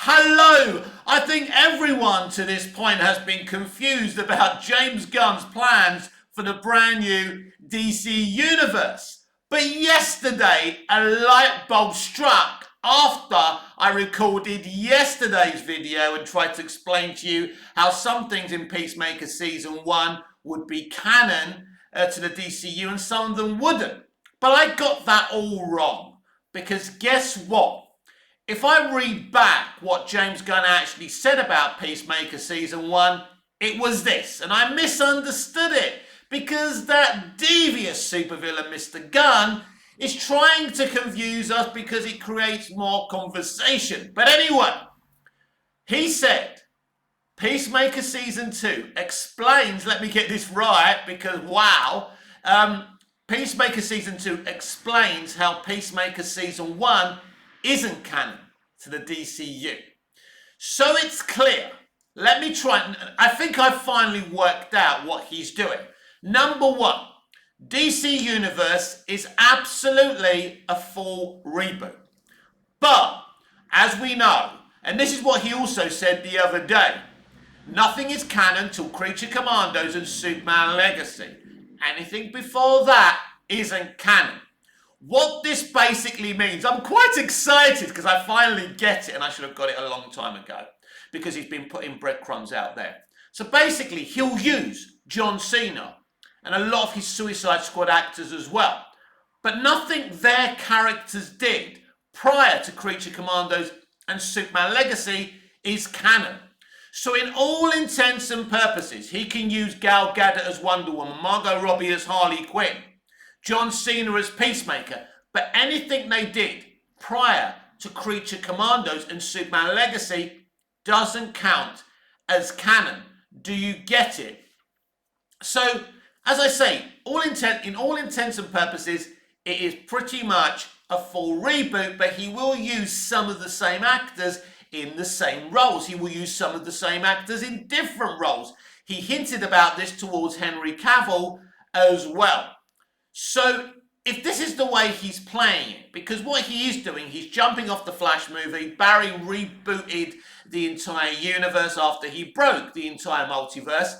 Hello! I think everyone to this point has been confused about James Gunn's plans for the brand new DC universe. But yesterday, a light bulb struck after I recorded yesterday's video and tried to explain to you how some things in Peacemaker Season 1 would be canon to the DCU and some of them wouldn't. But I got that all wrong. Because guess what? If I read back what James Gunn actually said about Peacemaker Season 1, it was this, and I misunderstood it, because that devious supervillain Mr. Gunn is trying to confuse us because it creates more conversation. But anyway, he said, Peacemaker Season 2 explains, let me get this right, because wow, Peacemaker Season 2 explains how Peacemaker Season 1 isn't canon to the DCU. So it's clear. Let me try. I think I've finally worked out what he's doing. Number one, DC Universe is absolutely a full reboot. But, as we know, and this is what he also said the other day, nothing is canon till Creature Commandos and Superman Legacy. Anything before that isn't canon. What this basically means, I'm quite excited because I finally get it, and I should have got it a long time ago because he's been putting breadcrumbs out there. So basically, he'll use John Cena and a lot of his Suicide Squad actors as well. But nothing their characters did prior to Creature Commandos and Superman Legacy is canon. So in all intents and purposes, he can use Gal Gadot as Wonder Woman, Margot Robbie as Harley Quinn, John Cena as Peacemaker, but anything they did prior to Creature Commandos and Superman Legacy doesn't count as canon. Do you get it? So, as I say, in all intents and purposes, it is pretty much a full reboot, but he will use some of the same actors in the same roles. He will use some of the same actors in different roles. He hinted about this towards Henry Cavill as well. So, if this is the way he's playing it, because what he is doing, he's jumping off the Flash movie. Barry rebooted the entire universe after he broke the entire multiverse.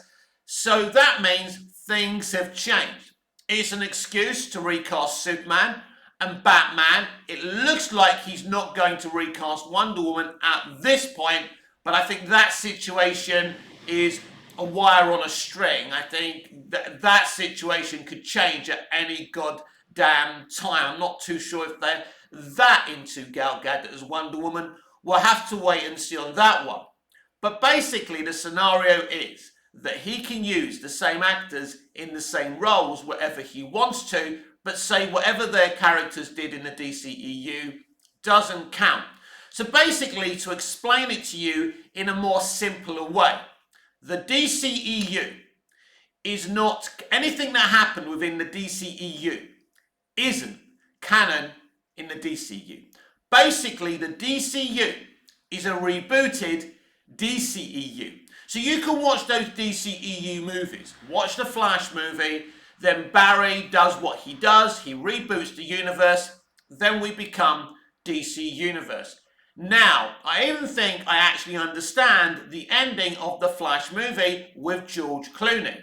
So that means things have changed. It's an excuse to recast Superman and Batman. It looks like he's not going to recast Wonder Woman at this point, but I think that situation is a wire on a string. I think that situation could change at any goddamn time. I'm not too sure if they're that into Gal Gadot as Wonder Woman. We'll have to wait and see on that one. But basically the scenario is that he can use the same actors in the same roles wherever he wants to, but say whatever their characters did in the DCEU doesn't count. So basically, to explain it to you in a more simpler way, the DCEU is not, anything that happened within the DCEU isn't canon in the DCU. Basically, the DCU is a rebooted DCEU. So you can watch those DCEU movies, watch the Flash movie, then Barry does what he does, he reboots the universe, then we become DC Universe. Now, I even think I actually understand the ending of the Flash movie with George Clooney.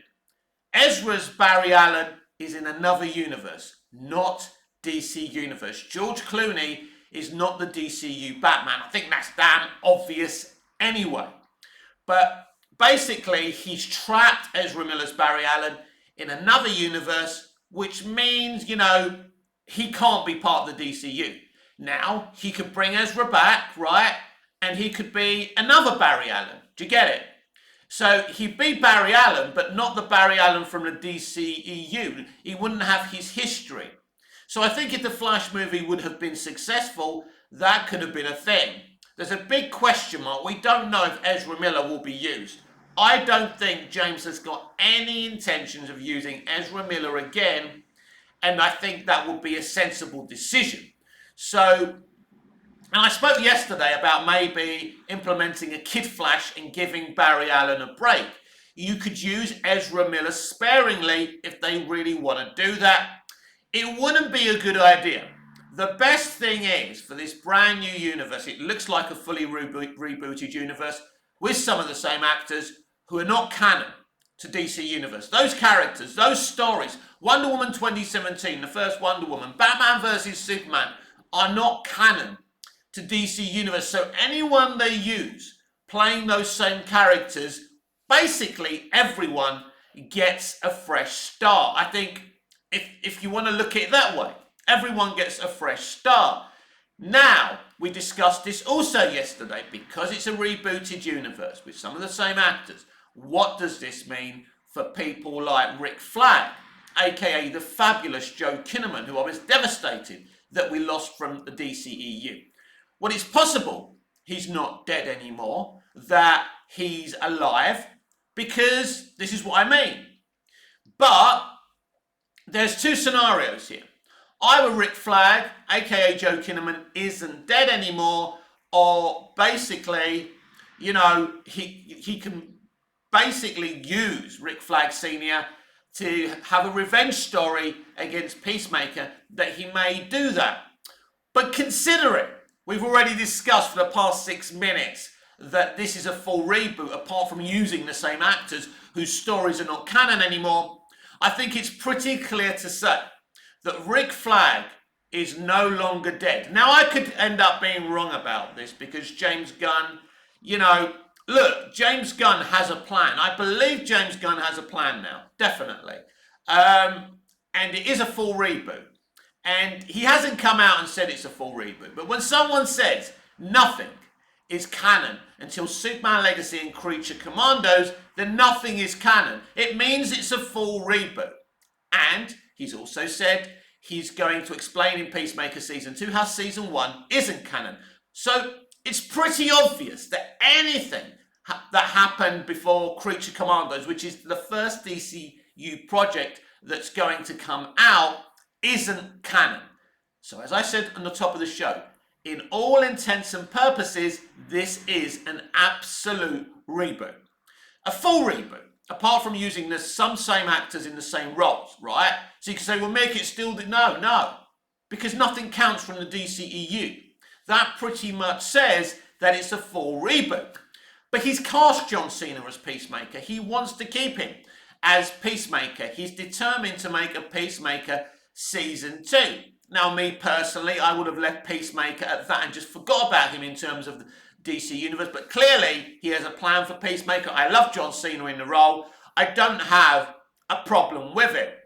Ezra's Barry Allen is in another universe, not DC Universe. George Clooney is not the DCU Batman. I think that's damn obvious anyway. But basically, he's trapped Ezra Miller's Barry Allen in another universe, which means, you know, he can't be part of the DCU. Now, he could bring Ezra back, right? And he could be another Barry Allen. Do you get it? So he'd be Barry Allen, but not the Barry Allen from the DCEU. He wouldn't have his history. So I think if the Flash movie would have been successful, that could have been a thing. There's a big question mark. We don't know if Ezra Miller will be used. I don't think James has got any intentions of using Ezra Miller again, and I think that would be a sensible decision. So, and I spoke yesterday about maybe implementing a Kid Flash and giving Barry Allen a break. You could use Ezra Miller sparingly if they really want to do that. It wouldn't be a good idea. the best thing is, for this brand new universe, it looks like a fully rebooted universe with some of the same actors who are not canon to DC Universe. Those characters, those stories, Wonder Woman 2017, the first Wonder Woman, Batman vs Superman, are not canon to DC Universe. So anyone they use playing those same characters, basically everyone gets a fresh start. I think if you want to look at it that way, everyone gets a fresh start. Now, we discussed this also yesterday, because it's a rebooted universe with some of the same actors. What does this mean for people like Rick Flag, aka the fabulous Joe Kinnaman, who I was devastated that we lost from the DCEU? Well, it's possible he's not dead anymore, that he's alive, because this is what I mean. But there's two scenarios here. Either Rick Flag, aka Joe Kinnaman, isn't dead anymore, or basically, you know, he can basically use Rick Flag Sr. to have a revenge story against Peacemaker, that he may do that. But consider it, we've already discussed for the past 6 minutes that this is a full reboot, apart from using the same actors whose stories are not canon anymore. I think it's pretty clear to say that Rick Flag is no longer dead. Now, I could end up being wrong about this, because James Gunn, you know, look, James Gunn has a plan. I believe James Gunn has a plan now, definitely. And it is a full reboot. And he hasn't come out and said it's a full reboot. But when someone says nothing is canon until Superman Legacy and Creature Commandos, then nothing is canon. It means it's a full reboot. And he's also said he's going to explain in Peacemaker Season 2 how Season 1 isn't canon. So it's pretty obvious that anything that happened before Creature Commandos, which is the first DCU project that's going to come out, isn't canon. So as I said on the top of the show, in all intents and purposes, this is an absolute reboot. A full reboot, apart from using some same actors in the same roles, right? So you can say, well, make it still... No, because nothing counts from the DCEU. That pretty much says that it's a full reboot. But he's cast John Cena as Peacemaker. He wants to keep him as Peacemaker. He's determined to make a Peacemaker Season 2. Now, me personally, I would have left Peacemaker at that and just forgot about him in terms of the DC Universe. But clearly, he has a plan for Peacemaker. I love John Cena in the role. I don't have a problem with it.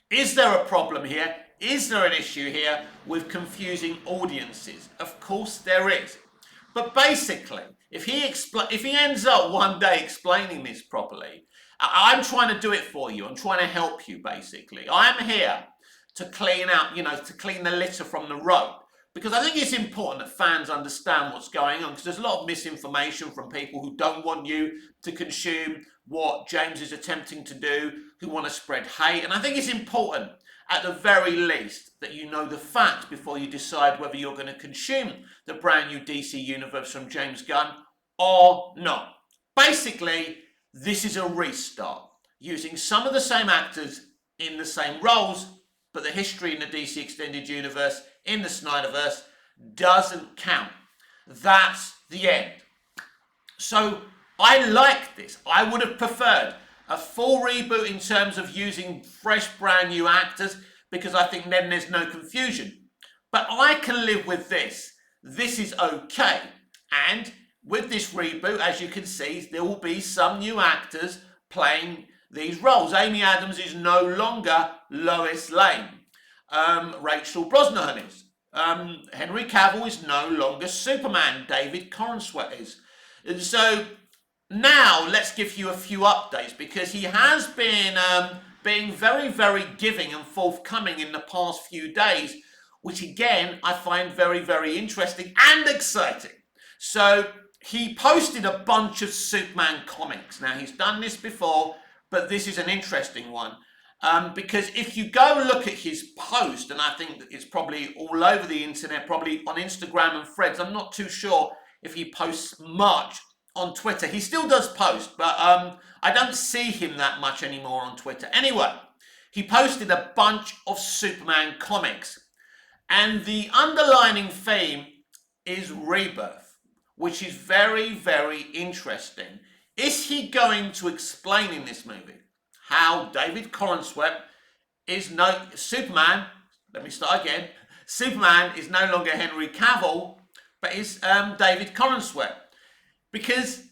Is there a problem here? Is there an issue here with confusing audiences? Of course there is. But basically, if he ends up one day explaining this properly, I'm trying to do it for you. I'm trying to help you, basically. I'm here to clean out, to clean the litter from the road. Because I think it's important that fans understand what's going on, because there's a lot of misinformation from people who don't want you to consume what James is attempting to do, who want to spread hate. And I think it's important, at the very least, that you know the facts before you decide whether you're going to consume the brand new DC Universe from James Gunn or not. Basically, this is a restart, using some of the same actors in the same roles, but the history in the DC Extended Universe, in the Snyderverse, doesn't count. That's the end. So I like this. I would have preferred a full reboot in terms of using fresh, brand new actors, because I think then there's no confusion. But I can live with this. This is okay. And with this reboot, as you can see, there will be some new actors playing these roles. Amy Adams is no longer Lois Lane. Rachel Brosnahan is. Henry Cavill is no longer Superman. David Corenswet is. And so now let's give you a few updates, because he has been being very, very giving and forthcoming in the past few days, which again I find very, very interesting and exciting. So he posted a bunch of Superman comics. Now, he's done this before, but this is an interesting one. Because if you go look at his post, and I think that it's probably all over the internet, probably on Instagram and Threads, I'm not too sure if he posts much on Twitter. He still does post, but I don't see him that much anymore on Twitter. Anyway, he posted a bunch of Superman comics. And the underlining theme is rebirth, which is very, very interesting. Is he going to explain in this movie how David Corenswet is no Superman? Let me start again. Superman is no longer Henry Cavill, but is David Corenswet. Because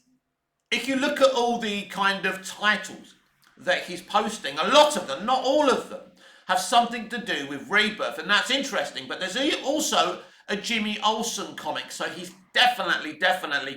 if you look at all the kind of titles that he's posting, a lot of them, not all of them, have something to do with rebirth, and that's interesting. But there's also a Jimmy Olsen comic, so he's definitely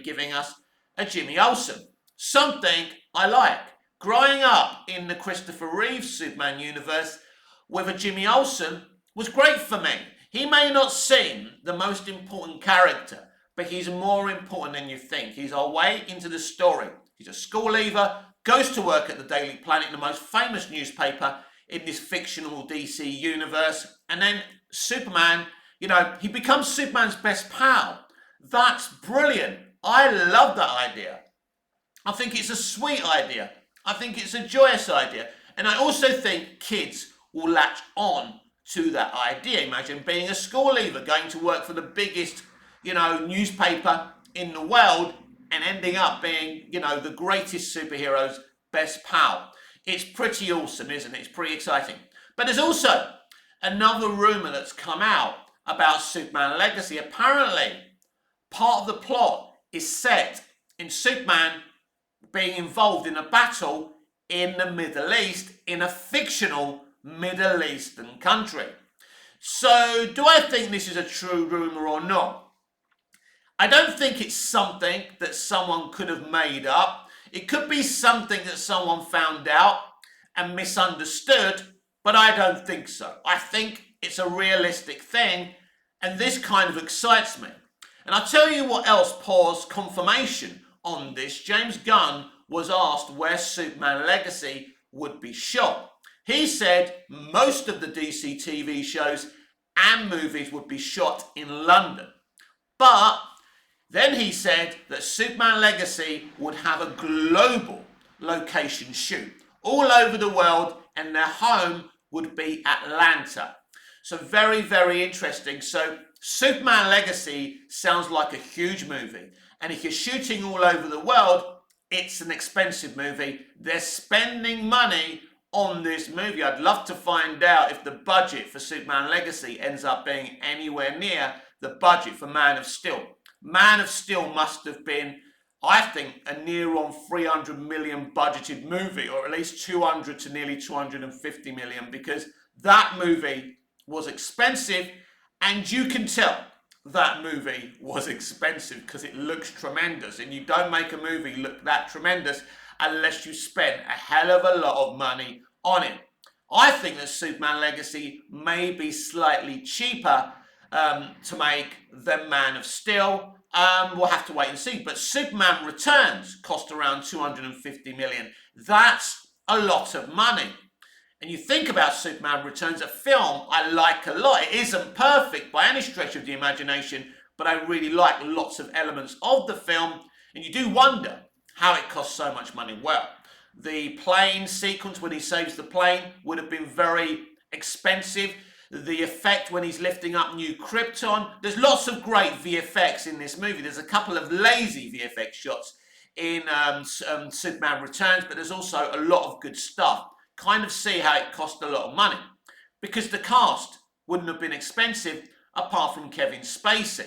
giving us a Jimmy Olsen. Something I like. Growing up in the Christopher Reeve Superman universe with a Jimmy Olsen was great for me. He may not seem the most important character, but he's more important than you think. He's our way into the story. He's a school leaver, goes to work at the Daily Planet, the most famous newspaper in this fictional DC universe, and then Superman, he becomes Superman's best pal. That's brilliant. I love that idea. I think it's a sweet idea. I think it's a joyous idea. And I also think kids will latch on to that idea. Imagine being a school leaver, going to work for the biggest, newspaper in the world and ending up being, the greatest superhero's best pal. It's pretty awesome, isn't it? It's pretty exciting. But there's also another rumor that's come out about Superman Legacy. Apparently, part of the plot is set in Superman being involved in a battle in the Middle East, in a fictional Middle Eastern country. So, do I think this is a true rumor or not? I don't think it's something that someone could have made up. It could be something that someone found out and misunderstood, but I don't think so. I think it's a realistic thing, and this kind of excites me. And I'll tell you what else pours confirmation on this. James Gunn was asked where Superman Legacy would be shot. He said most of the DC TV shows and movies would be shot in London. But then he said that Superman Legacy would have a global location shoot all over the world, and their home would be Atlanta. So very, very interesting. So Superman Legacy sounds like a huge movie. And if you're shooting all over the world, it's an expensive movie. They're spending money on this movie. I'd love to find out if the budget for Superman Legacy ends up being anywhere near the budget for Man of Steel. Man of Steel must have been, I think, a near on 300 million budgeted movie, or at least 200 to nearly 250 million, because that movie was expensive, and you can tell that movie was expensive because it looks tremendous, and you don't make a movie look that tremendous unless you spend a hell of a lot of money on it. I think that Superman Legacy may be slightly cheaper to make than Man of Steel. We'll have to wait and see. But Superman Returns cost around 250 million. That's a lot of money. And you think about Superman Returns, a film I like a lot. It isn't perfect by any stretch of the imagination, but I really like lots of elements of the film. And you do wonder how it costs so much money. Well, the plane sequence when he saves the plane would have been very expensive. The effect when he's lifting up New Krypton. There's lots of great VFX in this movie. There's a couple of lazy VFX shots in Superman Returns, but there's also a lot of good stuff. Kind of see how it cost a lot of money, because the cast wouldn't have been expensive apart from Kevin Spacey.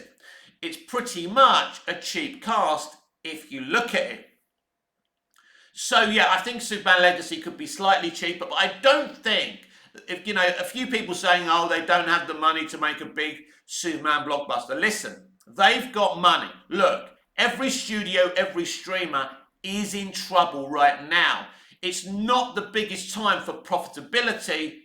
It's pretty much a cheap cast if you look at it. So yeah, I think Superman Legacy could be slightly cheaper, but I don't think, if a few people saying, oh, they don't have the money to make a big Superman blockbuster. Listen, they've got money. Look, every studio, every streamer is in trouble right now. It's not the biggest time for profitability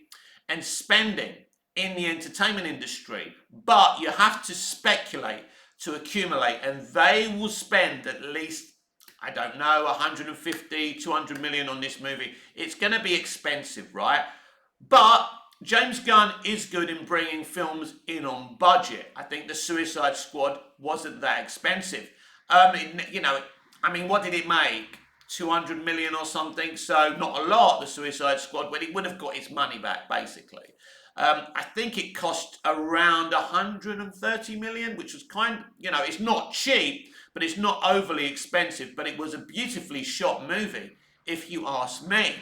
and spending in the entertainment industry, but you have to speculate to accumulate, and they will spend at least, I don't know, 150, 200 million on this movie. It's going to be expensive, right? But James Gunn is good in bringing films in on budget. I think The Suicide Squad wasn't that expensive. What did it make? 200 million or something, so not a lot, The Suicide Squad, but it would have got its money back, basically. I think it cost around 130 million, which was it's not cheap, but it's not overly expensive. But it was a beautifully shot movie, if you ask me.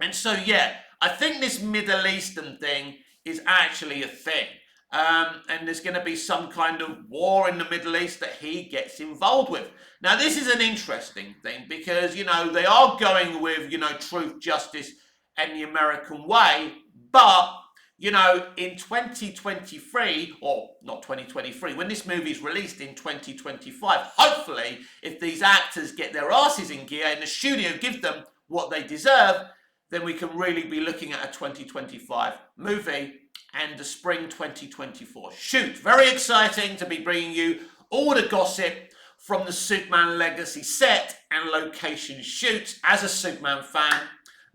And so, yeah, I think this Middle Eastern thing is actually a thing. And there's going to be some kind of war in the Middle East that he gets involved with. Now, this is an interesting thing because, they are going with, truth, justice, and the American way. But, in 2023, or not 2023, when this movie is released in 2025, hopefully, if these actors get their asses in gear and the studio gives them what they deserve, then we can really be looking at a 2025 movie and the spring 2024 shoot. Very exciting to be bringing you all the gossip from the Superman Legacy set and location shoots. As a Superman fan,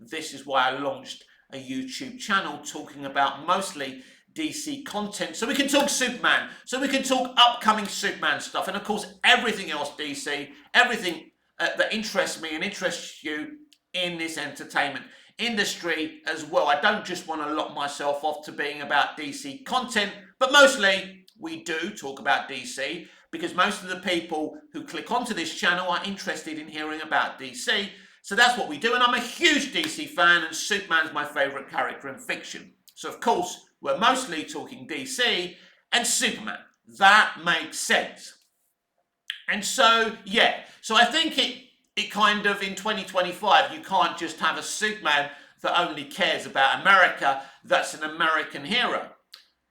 this is why I launched a YouTube channel talking about mostly DC content, so we can talk Superman, so we can talk upcoming Superman stuff, and of course everything else DC, everything that interests me and interests you in this entertainment industry as well. I don't just want to lock myself off to being about DC content, but mostly we do talk about DC because most of the people who click onto this channel are interested in hearing about DC. So that's what we do, and I'm a huge DC fan, and Superman's my favourite character in fiction. So of course, we're mostly talking DC and Superman. That makes sense. And so, yeah, so I think it kind of, in 2025, you can't just have a Superman that only cares about America, that's an American hero.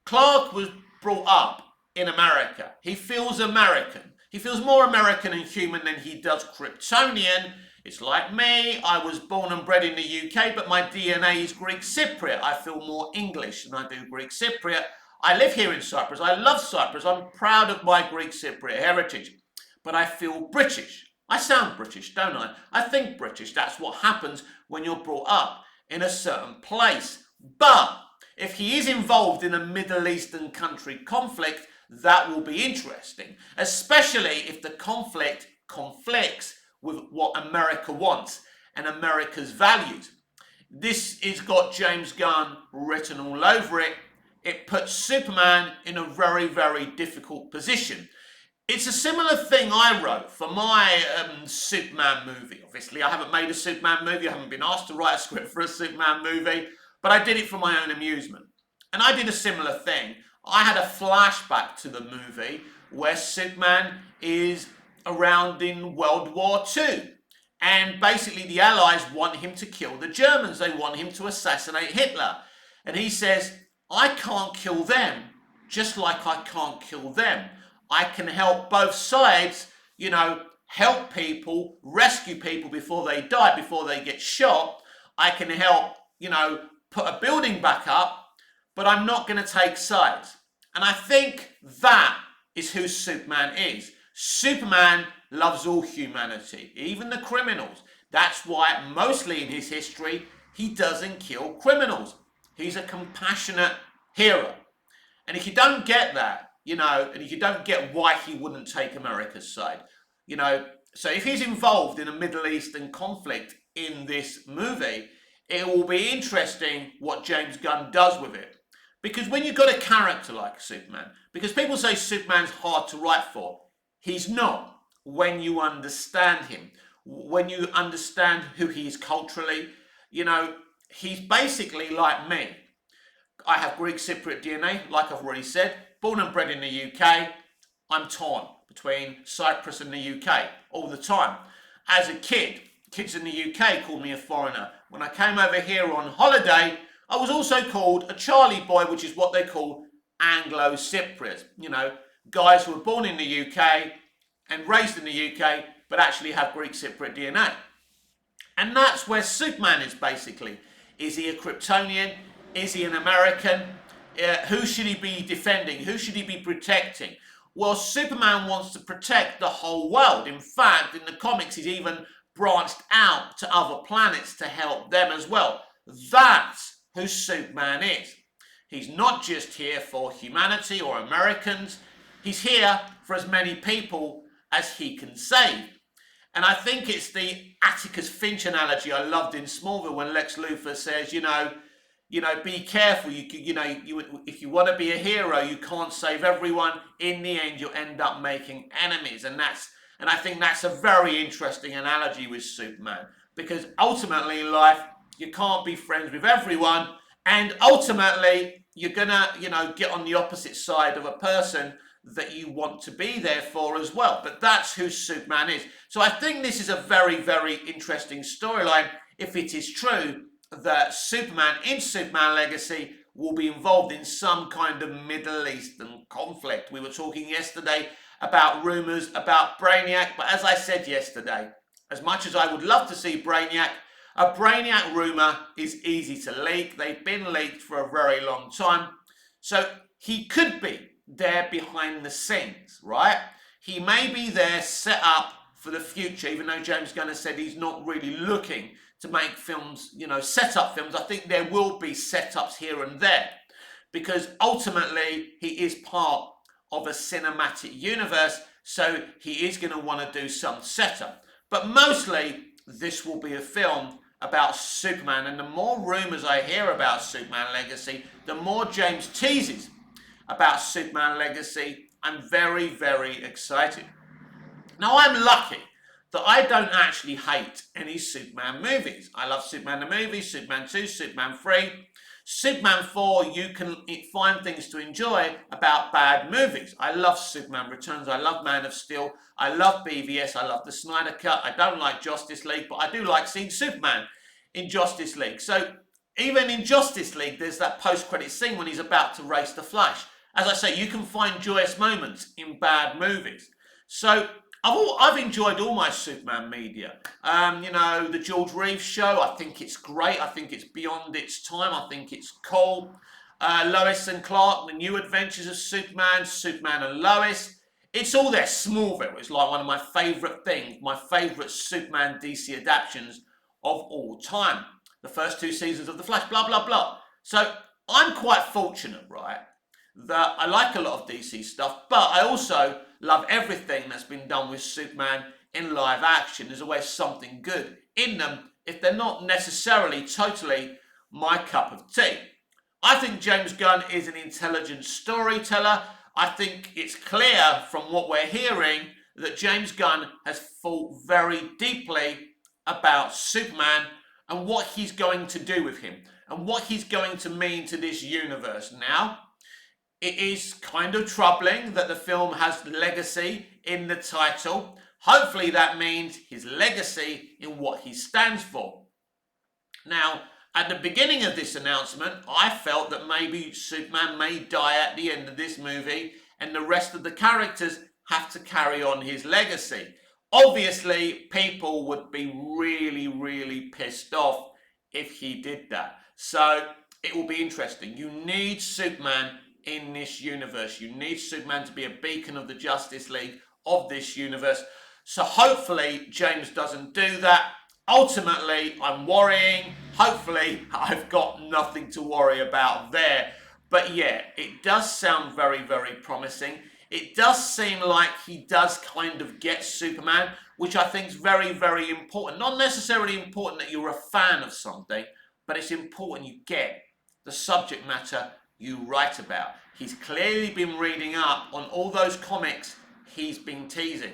Clark was brought up in America. He feels American. He feels more American and human than he does Kryptonian. It's like me, I was born and bred in the UK, but my DNA is Greek Cypriot. I feel more English than I do Greek Cypriot. I live here in Cyprus. I love Cyprus. I'm proud of my Greek Cypriot heritage, but I feel British. I sound British, don't I? I think British. That's what happens when you're brought up in a certain place. But if he is involved in a Middle Eastern country conflict, that will be interesting, especially if the conflict conflicts with what America wants and America's values. This has got James Gunn written all over it. It puts Superman in a very, very difficult position. It's a similar thing I wrote for my Superman movie. Obviously, I haven't made a Superman movie. I haven't been asked to write a script for a Superman movie, but I did it for my own amusement. And I did a similar thing. I had a flashback to the movie where Superman is around in World War II. And basically the Allies want him to kill the Germans. They want him to assassinate Hitler. And he says, I can't kill them, just like I can't kill them. I can help both sides, help people, rescue people before they die, before they get shot. I can help, put a building back up, but I'm not going to take sides. And I think that is who Superman is. Superman loves all humanity, even the criminals. That's why mostly in his history, he doesn't kill criminals. He's a compassionate hero. And if you don't get that, and if you don't get why he wouldn't take America's side, so if he's involved in a Middle Eastern conflict in this movie, it will be interesting what James Gunn does with it. Because when you've got a character like Superman, because people say Superman's hard to write for, he's not when you understand him, when you understand who he is culturally. He's basically like me. I have Greek Cypriot DNA, like I've already said, born and bred in the UK. I'm torn between Cyprus and the UK all the time. As a kid, kids in the UK called me a foreigner. When I came over here on holiday, I was also called a Charlie boy, which is what they call Anglo-Cypriots. Guys who were born in the UK and raised in the UK, but actually have Greek Cypriot DNA. And that's where Superman is basically. Is he a Kryptonian? Is he an American? Who should he be defending? Who should he be protecting? Well, Superman wants to protect the whole world. In fact, in the comics, he's even branched out to other planets to help them as well. That's who Superman is. He's not just here for humanity or Americans. He's here for as many people as he can save. And I think it's the Atticus Finch analogy I loved in Smallville when Lex Luthor says, be careful. If you want to be a hero, you can't save everyone. In the end, you'll end up making enemies, and I think that's a very interesting analogy with Superman, because ultimately in life you can't be friends with everyone, and ultimately you're gonna, get on the opposite side of a person that you want to be there for as well. But that's who Superman is. So I think this is a very, very interesting storyline if it is true that Superman in Superman Legacy will be involved in some kind of Middle Eastern conflict. We were talking yesterday about rumours about Brainiac, but as I said yesterday, as much as I would love to see Brainiac, a Brainiac rumour is easy to leak. They've been leaked for a very long time. So he could be there behind the scenes, right? He may be there set up for the future, even though James Gunn has said he's not really looking to make films, set-up films. I think there will be setups here and there, because ultimately he is part of a cinematic universe, so he is going to want to do some setup. But mostly this will be a film about Superman, and the more rumours I hear about Superman Legacy, the more James teases about Superman Legacy. I'm very, very excited. Now, I'm lucky that I don't actually hate any Superman movies. I love Superman the movie, Superman 2, Superman 3. Superman 4, you can find things to enjoy about bad movies. I love Superman Returns, I love Man of Steel, I love BVS, I love the Snyder Cut, I don't like Justice League, but I do like seeing Superman in Justice League. So even in Justice League, there's that post-credit scene when he's about to race the Flash. As I say, you can find joyous moments in bad movies. So I've enjoyed all my Superman media. The George Reeves show, I think it's great. I think it's beyond its time. I think it's cool. Lois and Clark, The New Adventures of Superman, Superman and Lois. It's all there. Smallville is like one of my favourite things, my favourite Superman DC adaptations of all time. The first 2 seasons of The Flash, blah, blah, blah. So I'm quite fortunate, right, that I like a lot of DC stuff, but I also love everything that's been done with Superman in live action. There's always something good in them, if they're not necessarily totally my cup of tea. I think James Gunn is an intelligent storyteller. I think it's clear from what we're hearing that James Gunn has thought very deeply about Superman and what he's going to do with him and what he's going to mean to this universe. Now, it is kind of troubling that the film has legacy in the title. Hopefully that means his legacy in what he stands for. Now, at the beginning of this announcement, I felt that maybe Superman may die at the end of this movie and the rest of the characters have to carry on his legacy. Obviously, people would be really, really pissed off if he did that. So it will be interesting. You need Superman in this universe. You need Superman to be a beacon of the Justice League of this universe. So hopefully James doesn't do that. Ultimately, I'm worrying. Hopefully, I've got nothing to worry about there. But yeah, it does sound very, very promising. It does seem like he does kind of get Superman, which I think is very, very important. Not necessarily important that you're a fan of something, but it's important you get the subject matter you write about. He's clearly been reading up on all those comics he's been teasing,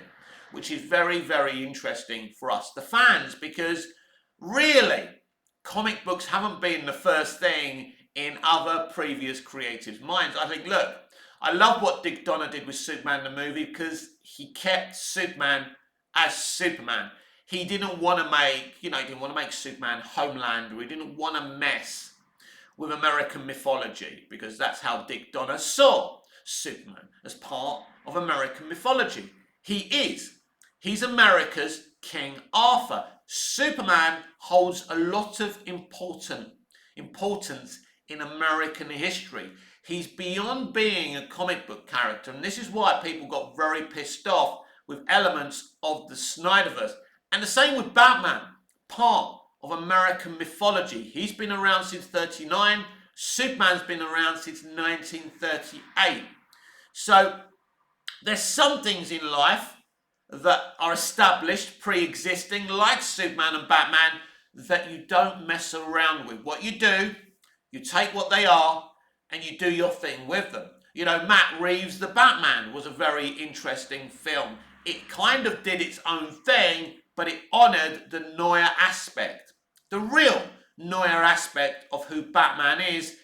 which is very, very interesting for us, the fans, because really, comic books haven't been the first thing in other previous creatives' minds. I think, look, I love what Dick Donner did with Superman the movie because he kept Superman as Superman. He didn't want to make, he didn't want to make Superman Homelander. He didn't want to mess with American mythology, because that's how Dick Donner saw Superman, as part of American mythology. He's America's King Arthur. Superman holds a lot of importance in American history. He's beyond being a comic book character, and this is why people got very pissed off with elements of the Snyderverse. And the same with Batman, part of American mythology. He's been around since 1939. Superman's been around since 1938. So there's some things in life that are established, pre-existing, like Superman and Batman, that you don't mess around with. What you do You take what they are and you do your thing with them. You know, Matt Reeves' The Batman was a very interesting film. It kind of did its own thing, but it honoured the noir aspect, the real noir aspect of who Batman is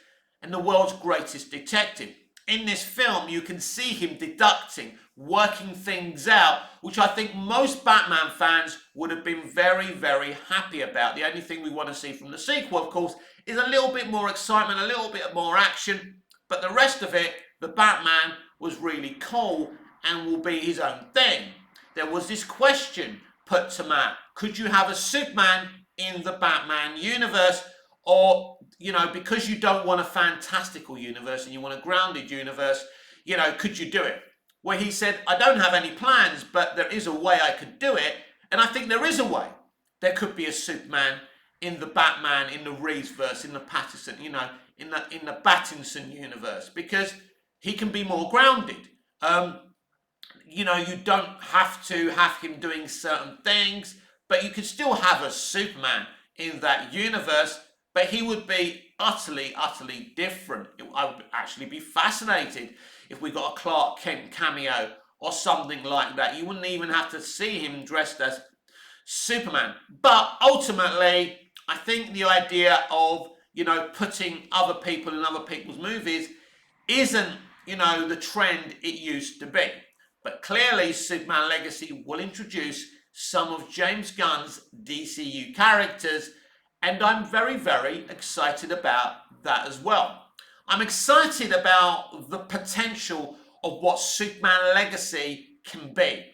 and the world's greatest detective. In this film, you can see him deducting, working things out, which I think most Batman fans would have been very, very happy about. The only thing we want to see from the sequel, of course, is a little bit more excitement, a little bit more action, but the rest of it, the Batman was really cool and will be his own thing. There was this question put to Matt, could you have a Superman in the Batman universe? Or, you know, because you don't want a fantastical universe and you want a grounded universe, you know, could you do it? Where he said, I don't have any plans, but there is a way I could do it. And I think there is a way. There could be a Superman in the Batman, in the Reeves verse, in the Pattinson, you know, in the Pattinson universe, because he can be more grounded. You know, you don't have to have him doing certain things, but you could still have a Superman in that universe, but he would be utterly, utterly different. I would actually be fascinated if we got a Clark Kent cameo or something like that. You wouldn't even have to see him dressed as Superman. But ultimately, I think the idea of, you know, putting other people in other people's movies isn't, you know, the trend it used to be. But clearly, Superman Legacy will introduce some of James Gunn's DCU characters, and I'm very, very excited about that as well. I'm excited about the potential of what Superman Legacy can be.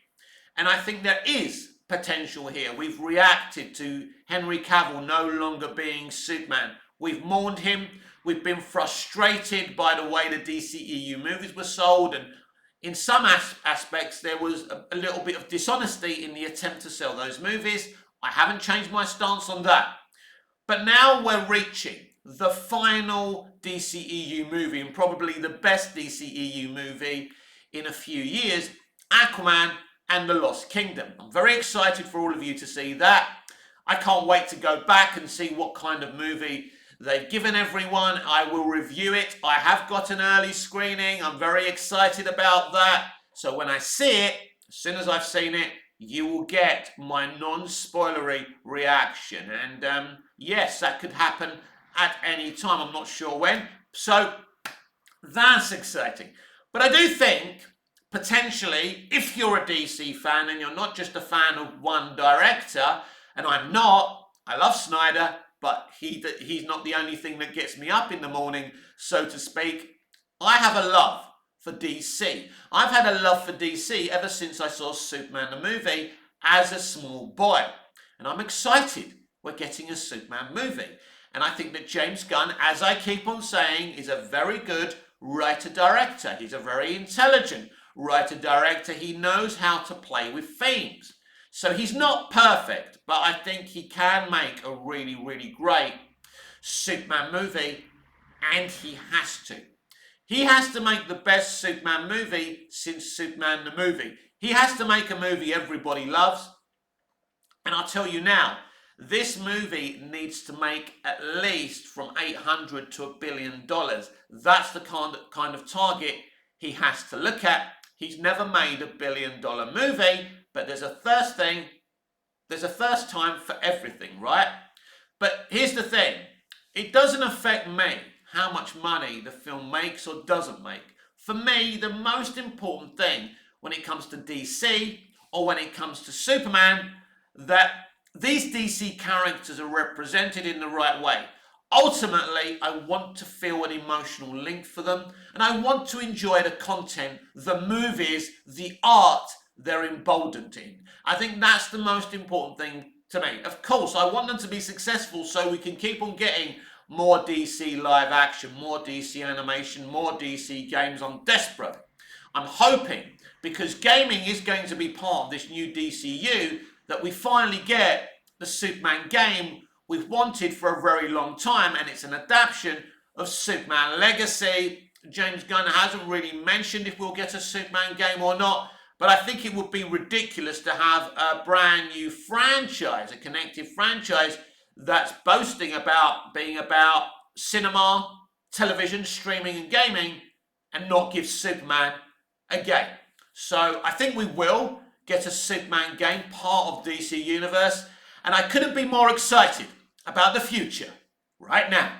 And I think there is potential here. We've reacted to Henry Cavill no longer being Superman. We've mourned him. We've been frustrated by the way the DCEU movies were sold, and in some aspects there was a little bit of dishonesty in the attempt to sell those movies. I haven't changed my stance on that. But now we're reaching the final DCEU movie, and probably the best DCEU movie in a few years, Aquaman and the Lost Kingdom. I'm very excited for all of you to see that. I can't wait to go back and see what kind of movie they've given everyone. I will review it. I have got an early screening. I'm very excited about that. So when I see it, as soon as I've seen it, you will get my non-spoilery reaction. And yes, that could happen at any time. I'm not sure when. So that's exciting. But I do think, potentially, if you're a DC fan and you're not just a fan of one director, and I'm not, I love Snyder, but he's not the only thing that gets me up in the morning, so to speak. I have a love for DC. I've had a love for DC ever since I saw Superman the movie as a small boy. And I'm excited we're getting a Superman movie. And I think that James Gunn, as I keep on saying, is a very good writer-director. He's a very intelligent writer-director. He knows how to play with themes. So he's not perfect, but I think he can make a really, really great Superman movie, and he has to. He has to make the best Superman movie since Superman the movie. He has to make a movie everybody loves. And I'll tell you now, this movie needs to make at least from $800 to $1 billion. That's the kind of target he has to look at. He's never made $1 billion movie, but there's a first thing. There's a first time for everything, right? But here's the thing. It doesn't affect me how much money the film makes or doesn't make. For me, the most important thing when it comes to DC or when it comes to Superman, that these DC characters are represented in the right way. Ultimately, I want to feel an emotional link for them, and I want to enjoy the content, the movies, the art they're emboldened in. I think that's the most important thing to me. Of course, I want them to be successful so we can keep on getting more DC live action, more DC animation, more DC games. I'm desperate. I'm hoping, because gaming is going to be part of this new DCU, that we finally get the Superman game we've wanted for a very long time, and it's an adaptation of Superman Legacy. James Gunn hasn't really mentioned if we'll get a Superman game or not, but I think it would be ridiculous to have a brand new franchise, a connected franchise that's boasting about being about cinema, television, streaming and gaming and not give Superman a game. So I think we will get a Superman game, part of DC Universe, and I couldn't be more excited about the future right now.